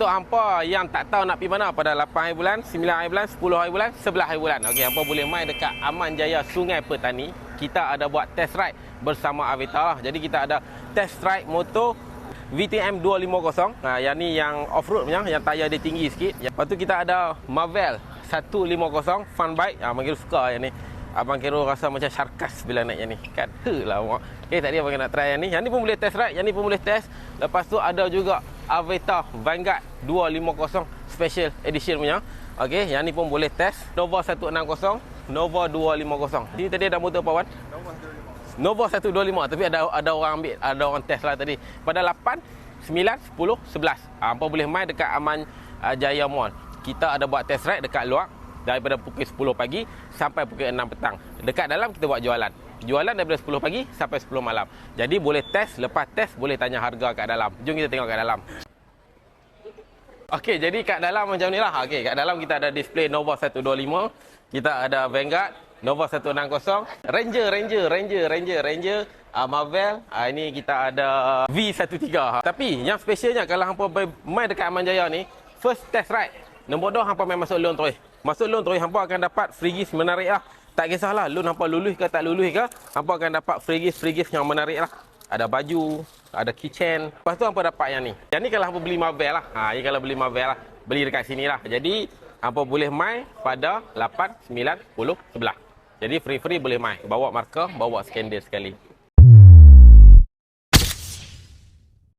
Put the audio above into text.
Untuk hampa yang tak tahu nak pergi mana pada 8 hari bulan, 9 hari bulan, 10 hari bulan, 11 hari bulan. Okey, hampa boleh main dekat Aman Jaya Sungai Petani. Kita ada buat test ride bersama Avita lah. Jadi kita ada test ride motor VTM 250. Yang ni yang off-road punya, yang tayar dia tinggi sikit. Lepas tu kita ada Marvel 150 fun bike. Abang kira suka yang ni. Abang kira rasa macam syarkas bila naik yang ni. Kan? Lah awak. Okey, tadi abang nak try yang ni. Yang ni pun boleh test ride, yang ni pun boleh test. Lepas tu ada juga Avita Vanguard 250 Special Edition punya. Okey, yang ni pun boleh test. Nova 160, Nova 250. Ini tadi ada motor apa, Wan? Nova 125, tapi ada orang ambil, ada orang test lah tadi. Pada 8, 9, 10, 11. Hampa boleh main dekat Aman Jaya Mall. Kita ada buat test ride dekat luar daripada pukul 10 pagi sampai pukul 6 petang. Dekat dalam kita buat jualan. Jualan daripada 10 pagi sampai 10 malam. Jadi boleh test, lepas test boleh tanya harga kat dalam. Jom kita tengok kat dalam. Okey, jadi kat dalam macam ni lah. Okey, kat dalam kita ada display Nova 125. Kita ada Vanguard, Nova 160, Ranger, Marvel. Ini kita ada V13. Tapi yang specialnya kalau hampa main dekat Aman Jaya ni, first test ride. Nombor 2 hampa main masuk loan terus. Masuk loan terus hampa akan dapat free gift menarik lah. Tak kisahlah loan hampa lulus ke tak lulus ke, hampa akan dapat free gift yang menarik lah. Ada baju, ada keychain. Lepas tu hampa dapat yang ni. Yang ni kalau hampa beli Marvel lah. Ini kalau beli Marvel lah. Beli dekat sini lah. Jadi hampa boleh main pada 8, 9, 10, 11. Jadi free boleh main. Bawa markah, bawa scanner sekali.